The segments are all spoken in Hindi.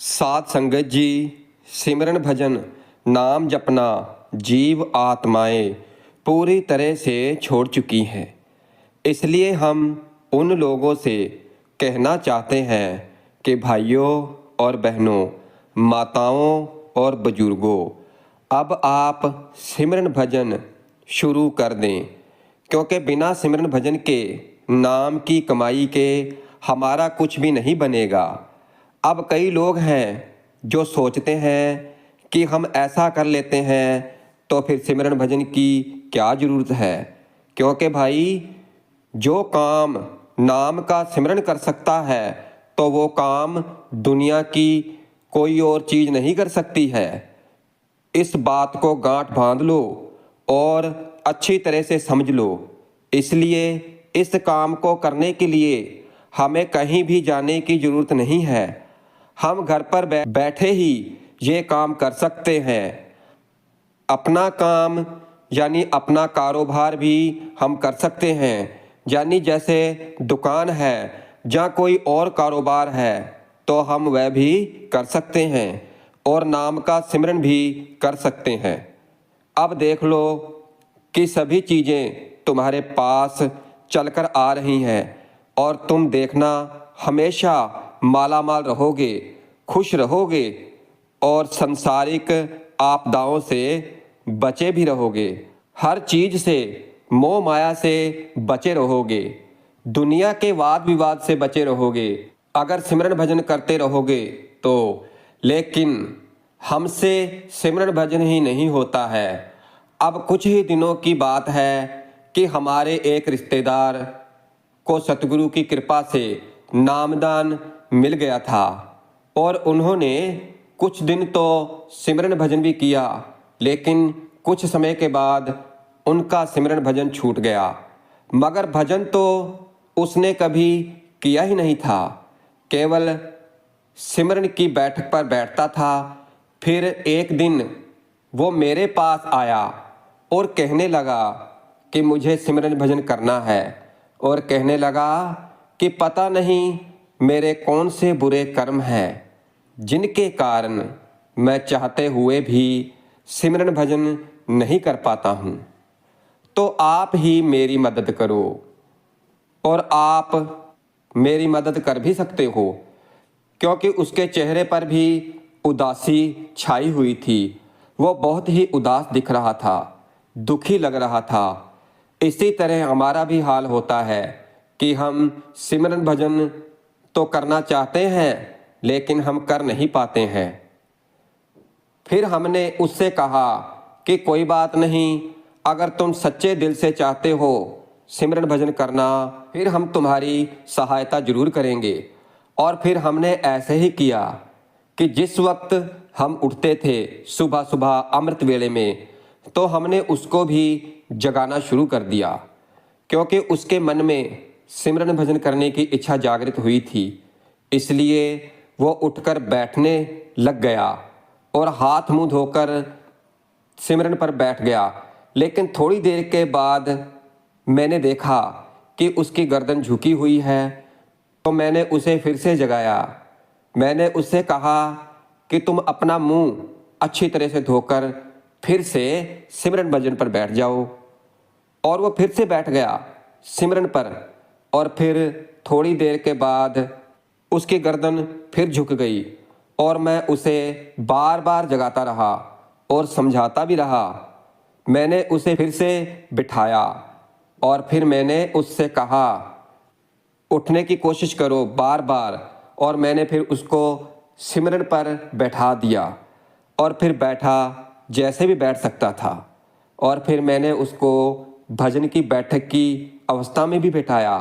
साध संगत जी, सिमरन भजन नाम जपना जीव आत्माएं पूरी तरह से छोड़ चुकी हैं। इसलिए हम उन लोगों से कहना चाहते हैं कि भाइयों और बहनों, माताओं और बुजुर्गों, अब आप सिमरन भजन शुरू कर दें, क्योंकि बिना सिमरन भजन के नाम की कमाई के हमारा कुछ भी नहीं बनेगा। अब कई लोग हैं जो सोचते हैं कि हम ऐसा कर लेते हैं तो फिर सिमरन भजन की क्या ज़रूरत है, क्योंकि भाई जो काम नाम का सिमरन कर सकता है तो वो काम दुनिया की कोई और चीज़ नहीं कर सकती है। इस बात को गांठ बांध लो और अच्छी तरह से समझ लो। इसलिए इस काम को करने के लिए हमें कहीं भी जाने की ज़रूरत नहीं है। हम घर पर बैठे ही ये काम कर सकते हैं। अपना काम यानी अपना कारोबार भी हम कर सकते हैं, यानी जैसे दुकान है या कोई और कारोबार है तो हम वह भी कर सकते हैं और नाम का सिमरन भी कर सकते हैं। अब देख लो कि सभी चीज़ें तुम्हारे पास चलकर आ रही हैं और तुम देखना हमेशा मालामाल रहोगे, खुश रहोगे और संसारिक आपदाओं से बचे भी रहोगे। हर चीज़ से, मोह माया से बचे रहोगे, दुनिया के वाद विवाद से बचे रहोगे अगर सिमरन भजन करते रहोगे तो। लेकिन हमसे सिमरन भजन ही नहीं होता है। अब कुछ ही दिनों की बात है कि हमारे एक रिश्तेदार को सतगुरु की कृपा से नामदान मिल गया था और उन्होंने कुछ दिन तो सिमरन भजन भी किया, लेकिन कुछ समय के बाद उनका सिमरन भजन छूट गया। मगर भजन तो उसने कभी किया ही नहीं था, केवल सिमरन की बैठक पर बैठता था। फिर एक दिन वो मेरे पास आया और कहने लगा कि मुझे सिमरन भजन करना है, और कहने लगा कि पता नहीं मेरे कौन से बुरे कर्म हैं जिनके कारण मैं चाहते हुए भी सिमरन भजन नहीं कर पाता हूँ। तो आप ही मेरी मदद करो। और आप मेरी मदद कर भी सकते हो, क्योंकि उसके चेहरे पर भी उदासी छाई हुई थी। वो बहुत ही उदास दिख रहा था, दुखी लग रहा था। इसी तरह हमारा भी हाल होता है कि हम सिमरन भजन तो करना चाहते हैं लेकिन हम कर नहीं पाते हैं। फिर हमने उससे कहा कि कोई बात नहीं, अगर तुम सच्चे दिल से चाहते हो सिमरन भजन करना, फिर हम तुम्हारी सहायता जरूर करेंगे। और फिर हमने ऐसे ही किया कि जिस वक्त हम उठते थे सुबह सुबह अमृत वेले में, तो हमने उसको भी जगाना शुरू कर दिया, क्योंकि उसके मन में सिमरन भजन करने की इच्छा जागृत हुई थी। इसलिए वो उठकर बैठने लग गया और हाथ मुंह धोकर सिमरन पर बैठ गया। लेकिन थोड़ी देर के बाद मैंने देखा कि उसकी गर्दन झुकी हुई है, तो मैंने उसे फिर से जगाया। मैंने उससे कहा कि तुम अपना मुंह अच्छी तरह से धोकर फिर से सिमरन भजन पर बैठ जाओ। और वो फिर से बैठ गया सिमरन पर, और फिर थोड़ी देर के बाद उसकी गर्दन फिर झुक गई और मैं उसे बार बार जगाता रहा और समझाता भी रहा। मैंने उसे फिर से बिठाया और फिर मैंने उससे कहा उठने की कोशिश करो बार बार, और मैंने फिर उसको सिमरन पर बैठा दिया और फिर बैठा जैसे भी बैठ सकता था। और फिर मैंने उसको भजन की बैठक की अवस्था में भी बैठाया,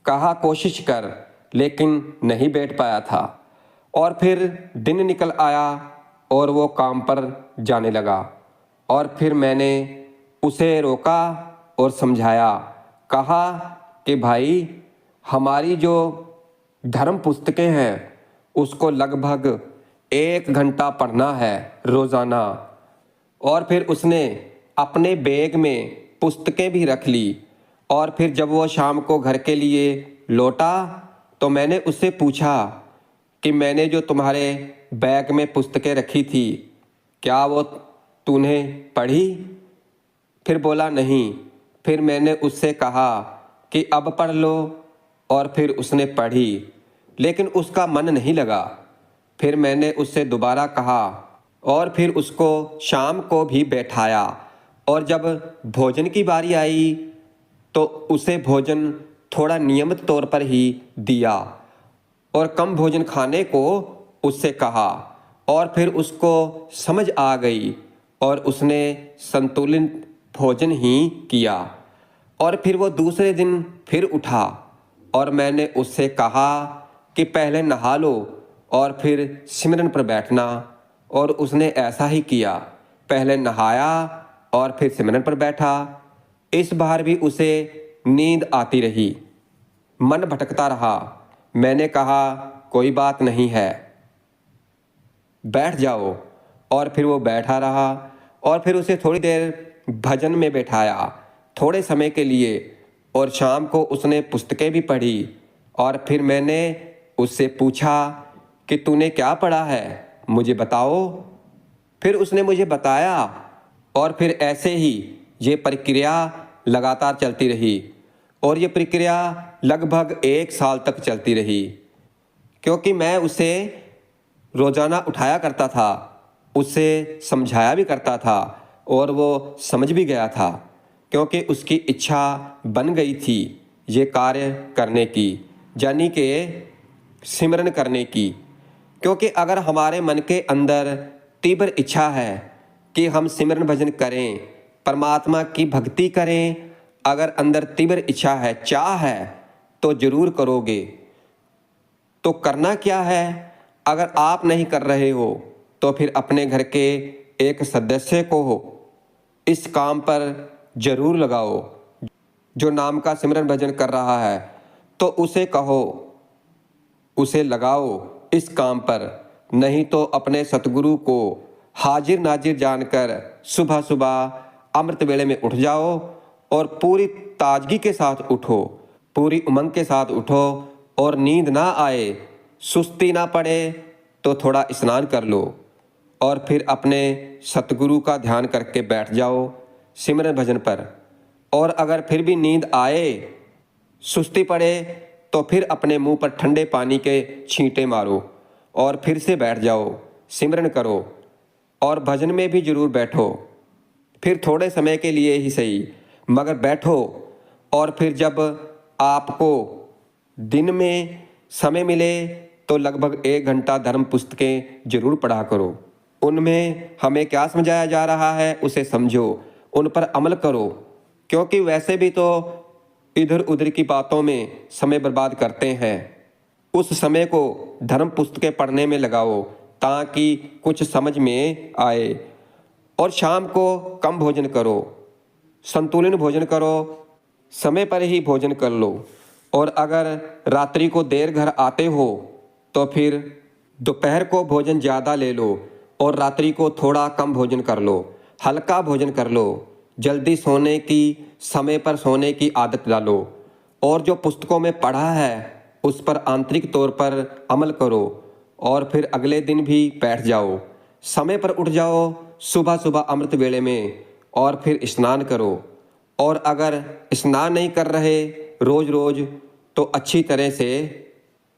कहा कोशिश कर, लेकिन नहीं बैठ पाया था। और फिर दिन निकल आया और वो काम पर जाने लगा। और फिर मैंने उसे रोका और समझाया, कहा कि भाई हमारी जो धर्म पुस्तकें हैं उसको लगभग 1 घंटा पढ़ना है रोज़ाना। और फिर उसने अपने बैग में पुस्तकें भी रख ली। और फिर जब वो शाम को घर के लिए लौटा तो मैंने उससे पूछा कि मैंने जो तुम्हारे बैग में पुस्तकें रखी थी, क्या वो तूने पढ़ी? फिर बोला, नहीं। फिर मैंने उससे कहा कि अब पढ़ लो, और फिर उसने पढ़ी, लेकिन उसका मन नहीं लगा। फिर मैंने उससे दोबारा कहा, और फिर उसको शाम को भी बैठाया, और जब भोजन की बारी आई तो उसे भोजन थोड़ा नियमित तौर पर ही दिया, और कम भोजन खाने को उससे कहा, और फिर उसको समझ आ गई और उसने संतुलित भोजन ही किया। और फिर वो दूसरे दिन फिर उठा, और मैंने उससे कहा कि पहले नहा लो और फिर सिमरन पर बैठना, और उसने ऐसा ही किया, पहले नहाया और फिर सिमरन पर बैठा। इस बार भी उसे नींद आती रही, मन भटकता रहा। मैंने कहा, कोई बात नहीं है, बैठ जाओ। और फिर वो बैठा रहा, और फिर उसे थोड़ी देर भजन में बैठाया, थोड़े समय के लिए, और शाम को उसने पुस्तकें भी पढ़ी। और फिर मैंने उससे पूछा कि तूने क्या पढ़ा है, मुझे बताओ। फिर उसने मुझे बताया, और फिर ऐसे ही ये प्रक्रिया लगातार चलती रही, और ये प्रक्रिया लगभग 1 साल तक चलती रही, क्योंकि मैं उसे रोज़ाना उठाया करता था, उसे समझाया भी करता था, और वो समझ भी गया था, क्योंकि उसकी इच्छा बन गई थी ये कार्य करने की, यानी कि सिमरन करने की। क्योंकि अगर हमारे मन के अंदर तीव्र इच्छा है कि हम सिमरन भजन करें, परमात्मा की भक्ति करें, अगर अंदर तीव्र इच्छा है, चाह है, तो जरूर करोगे। तो करना क्या है? अगर आप नहीं कर रहे हो तो फिर अपने घर के एक सदस्य को इस काम पर जरूर लगाओ, जो नाम का सिमरन भजन कर रहा है, तो उसे कहो, उसे लगाओ इस काम पर। नहीं तो अपने सतगुरु को हाजिर नाजिर जानकर सुबह सुबह अमृत वेले में उठ जाओ, और पूरी ताजगी के साथ उठो, पूरी उमंग के साथ उठो, और नींद ना आए, सुस्ती ना पड़े तो थोड़ा स्नान कर लो, और फिर अपने सतगुरु का ध्यान करके बैठ जाओ सिमरन भजन पर। और अगर फिर भी नींद आए, सुस्ती पड़े, तो फिर अपने मुंह पर ठंडे पानी के छींटे मारो, और फिर से बैठ जाओ, सिमरन करो, और भजन में भी जरूर बैठो, फिर थोड़े समय के लिए ही सही, मगर बैठो। और फिर जब आपको दिन में समय मिले तो लगभग 1 घंटा धर्म पुस्तकें जरूर पढ़ा करो। उनमें हमें क्या समझाया जा रहा है उसे समझो, उन पर अमल करो, क्योंकि वैसे भी तो इधर उधर की बातों में समय बर्बाद करते हैं। उस समय को धर्म पुस्तकें पढ़ने में लगाओ, ताकि कुछ समझ में आए। और शाम को कम भोजन करो, संतुलित भोजन करो, समय पर ही भोजन कर लो। और अगर रात्रि को देर घर आते हो तो फिर दोपहर को भोजन ज़्यादा ले लो, और रात्रि को थोड़ा कम भोजन कर लो, हल्का भोजन कर लो, जल्दी सोने की, समय पर सोने की आदत डालो। और जो पुस्तकों में पढ़ा है उस पर आंतरिक तौर पर अमल करो, और फिर अगले दिन भी बैठ जाओ, समय पर उठ जाओ सुबह सुबह अमृत वेले में, और फिर स्नान करो। और अगर स्नान नहीं कर रहे रोज़ रोज़, तो अच्छी तरह से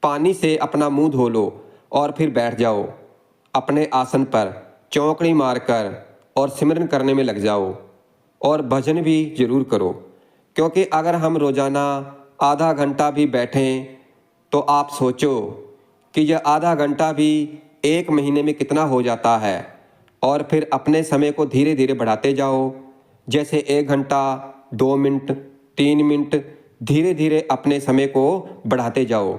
पानी से अपना मुंह धो लो, और फिर बैठ जाओ अपने आसन पर चौकड़ी मारकर, और सिमरन करने में लग जाओ, और भजन भी जरूर करो। क्योंकि अगर हम रोज़ाना आधा घंटा भी बैठें तो आप सोचो कि यह आधा घंटा भी 1 महीने में कितना हो जाता है। और फिर अपने समय को धीरे धीरे बढ़ाते जाओ, जैसे 1 घंटा, 2 मिनट, 3 मिनट, धीरे धीरे अपने समय को बढ़ाते जाओ।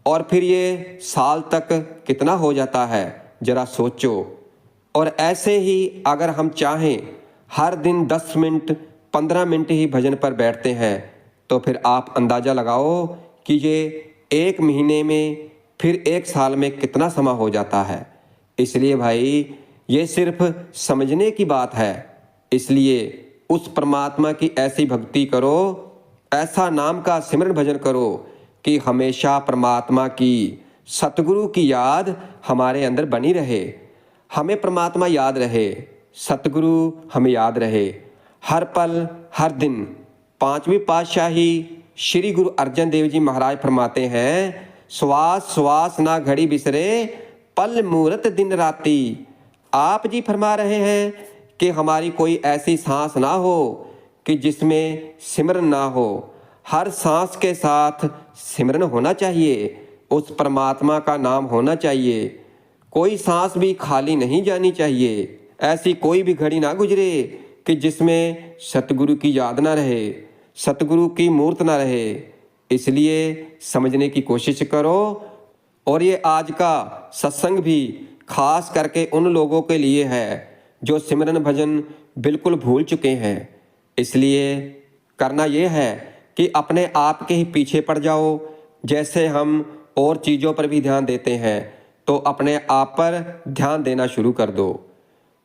और फिर ये साल तक कितना हो जाता है जरा सोचो। और ऐसे ही अगर हम चाहें हर दिन 10 मिनट, 15 मिनट ही भजन पर बैठते हैं, तो फिर आप अंदाज़ा लगाओ कि ये 1 महीने में, फिर 1 साल में कितना समय हो जाता है। इसलिए भाई, ये सिर्फ समझने की बात है। इसलिए उस परमात्मा की ऐसी भक्ति करो, ऐसा नाम का सिमरन भजन करो कि हमेशा परमात्मा की सतगुरु की याद हमारे अंदर बनी रहे, हमें परमात्मा याद रहे, सतगुरु हमें याद रहे हर पल हर दिन। पांचवी पातशाही श्री गुरु अर्जन देव जी महाराज फरमाते हैं, श्वास श्वास ना घड़ी बिसरे, पल मुहूर्त दिन राती। आप जी फरमा रहे हैं कि हमारी कोई ऐसी सांस ना हो कि जिसमें सिमरन ना हो। हर सांस के साथ सिमरन होना चाहिए, उस परमात्मा का नाम होना चाहिए। कोई सांस भी खाली नहीं जानी चाहिए। ऐसी कोई भी घड़ी ना गुजरे कि जिसमें सतगुरु की याद ना रहे, सतगुरु की मूर्त ना रहे। इसलिए समझने की कोशिश करो। और ये आज का सत्संग भी खास करके उन लोगों के लिए है जो सिमरन भजन बिल्कुल भूल चुके हैं। इसलिए करना ये है कि अपने आप के ही पीछे पड़ जाओ। जैसे हम और चीज़ों पर भी ध्यान देते हैं तो अपने आप पर ध्यान देना शुरू कर दो,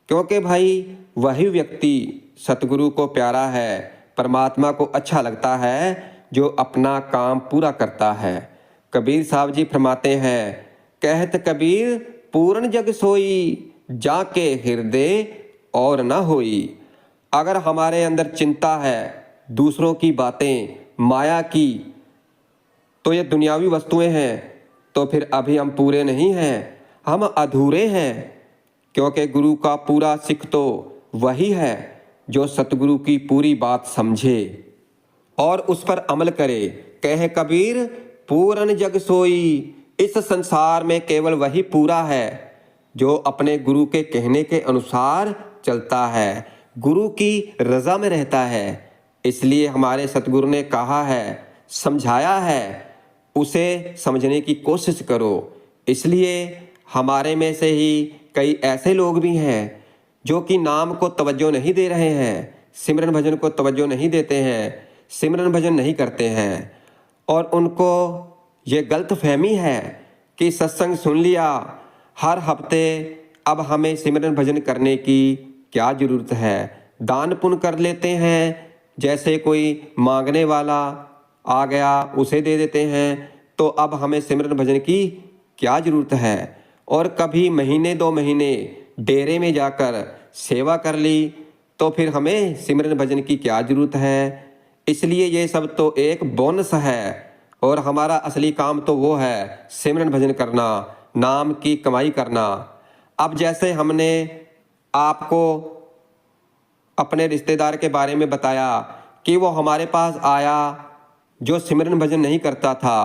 क्योंकि भाई वही व्यक्ति सतगुरु को प्यारा है, परमात्मा को अच्छा लगता है जो अपना काम पूरा करता है। कबीर साहब जी फरमाते हैं, कहत कबीर पूर्ण जग सोई, जाके हृदय और न होई। अगर हमारे अंदर चिंता है दूसरों की बातें, माया की, तो ये दुनियावी वस्तुएं हैं, तो फिर अभी हम पूरे नहीं हैं, हम अधूरे हैं। क्योंकि गुरु का पूरा सिख तो वही है जो सतगुरु की पूरी बात समझे और उस पर अमल करे। कहे कबीर पूरन जग सोई, इस संसार में केवल वही पूरा है जो अपने गुरु के कहने के अनुसार चलता है, गुरु की रजा में रहता है। इसलिए हमारे सतगुरु ने कहा है, समझाया है, उसे समझने की कोशिश करो। इसलिए हमारे में से ही कई ऐसे लोग भी हैं जो कि नाम को तवज्जो नहीं दे रहे हैं, सिमरन भजन को तवज्जो नहीं देते हैं, सिमरन भजन नहीं करते हैं। और उनको ये गलत फहमी है कि सत्संग सुन लिया हर हफ्ते, अब हमें सिमरन भजन करने की क्या ज़रूरत है। दान पुण्य कर लेते हैं, जैसे कोई मांगने वाला आ गया उसे दे देते हैं, तो अब हमें सिमरन भजन की क्या ज़रूरत है। और कभी महीने 2 महीने डेरे में जाकर सेवा कर ली तो फिर हमें सिमरन भजन की क्या ज़रूरत है। इसलिए ये सब तो एक बोनस है और हमारा असली काम तो वो है सिमरन भजन करना, नाम की कमाई करना। अब जैसे हमने आपको अपने रिश्तेदार के बारे में बताया कि वो हमारे पास आया जो सिमरन भजन नहीं करता था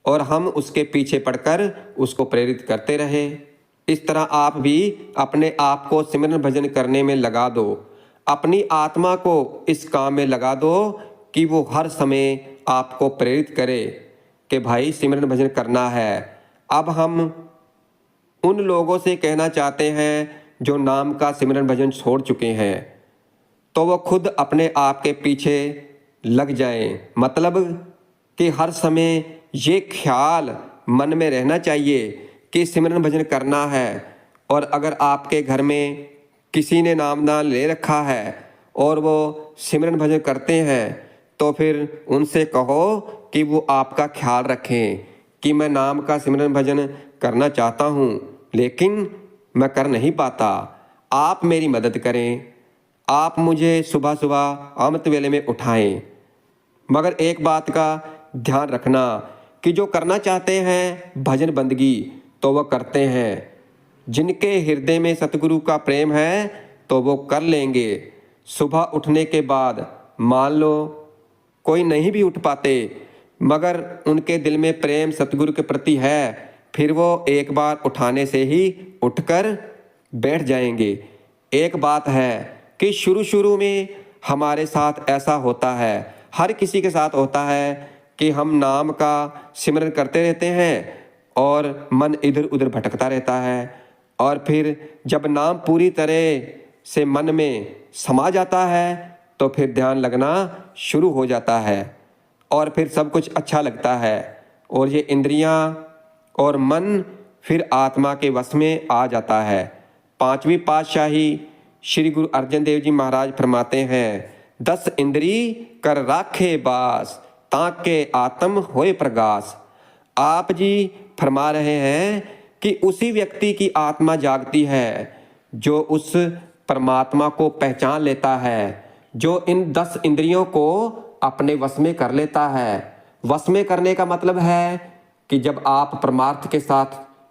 और हम उसके पीछे पड़कर उसको प्रेरित करते रहे। इस तरह आप भी अपने आप को सिमरन भजन करने में लगा दो, अपनी आत्मा को इस काम में लगा दो कि वो हर समय आपको प्रेरित करे कि भाई सिमरन भजन करना है। अब हम उन लोगों से कहना चाहते हैं जो नाम का सिमरन भजन छोड़ चुके हैं, तो वो खुद अपने आप के पीछे लग जाएं। मतलब कि हर समय ये ख्याल मन में रहना चाहिए कि सिमरन भजन करना है। और अगर आपके घर में किसी ने नामदान ले रखा है और वो सिमरन भजन करते हैं तो फिर उनसे कहो कि वो आपका ख्याल रखें कि मैं नाम का सिमरन भजन करना चाहता हूँ लेकिन मैं कर नहीं पाता, आप मेरी मदद करें, आप मुझे सुबह सुबह अमृत वेले में उठाएं। मगर एक बात का ध्यान रखना कि जो करना चाहते हैं भजन बंदगी तो वह करते हैं। जिनके हृदय में सतगुरु का प्रेम है तो वो कर लेंगे। सुबह उठने के बाद मान लो कोई नहीं भी उठ पाते मगर उनके दिल में प्रेम सतगुरु के प्रति है, फिर वो एक बार उठाने से ही उठकर बैठ जाएंगे। एक बात है कि शुरू में हमारे साथ ऐसा होता है, हर किसी के साथ होता है कि हम नाम का सिमरन करते रहते हैं और मन इधर उधर भटकता रहता है। और फिर जब नाम पूरी तरह से मन में समा जाता है तो फिर ध्यान लगना शुरू हो जाता है और फिर सब कुछ अच्छा लगता है और ये इंद्रियां और मन फिर आत्मा के वश में आ जाता है। पांचवी पातशाही श्री गुरु अर्जन देव जी महाराज फरमाते हैं, 10 इंद्री कर राखे बास, ताके आत्म होए प्रगास। आप जी फरमा रहे हैं कि उसी व्यक्ति की आत्मा जागती है जो उस परमात्मा को पहचान लेता है, जो इन 10 इंद्रियों को अपने वश में कर लेता है। वश में करने का मतलब है कि जब आप परमार्थ के साथ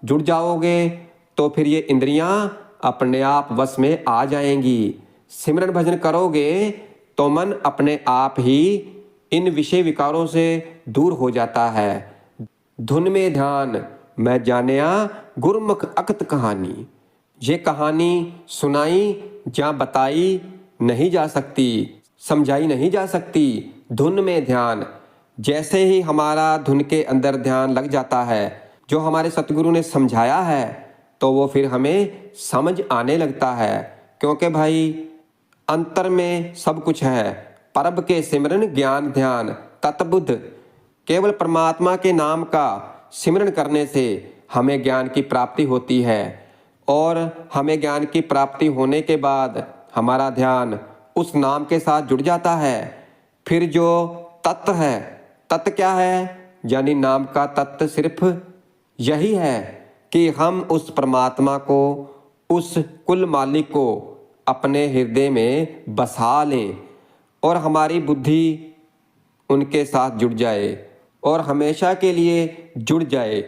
जुड़ जाओगे तो फिर ये इंद्रियां अपने आप वश में आ जाएंगी। सिमरन भजन करोगे तो मन अपने आप ही इन विषय विकारों से दूर हो जाता है। धुन में ध्यान मैं जानिया गुरमुख अकत कहानी। ये कहानी सुनाई या बताई नहीं जा सकती, समझाई नहीं जा सकती। धुन में ध्यान, जैसे ही हमारा धुन के अंदर ध्यान लग जाता है, जो हमारे सतगुरु ने समझाया है, तो वो फिर हमें समझ आने लगता है। क्योंकि भाई अंतर में सब कुछ है। परब के सिमरन ज्ञान ध्यान तत्बुद्ध। केवल परमात्मा के नाम का सिमरन करने से हमें ज्ञान की प्राप्ति होती है, और हमें ज्ञान की प्राप्ति होने के बाद हमारा ध्यान उस नाम के साथ जुड़ जाता है। फिर जो तत्व है, तत्व क्या है? यानी नाम का तत्व सिर्फ यही है कि हम उस परमात्मा को, उस कुल मालिक को अपने हृदय में बसा लें और हमारी बुद्धि उनके साथ जुड़ जाए और हमेशा के लिए जुड़ जाए।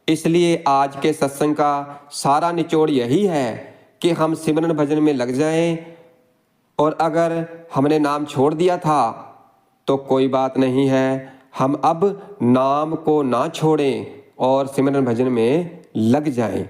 इसलिए आज के सत्संग का सारा निचोड़ यही है कि हम सिमरन भजन में लग जाएं, और अगर हमने नाम छोड़ दिया था तो कोई बात नहीं है, हम अब नाम को ना छोड़ें और सिमरन भजन में लग जाएं।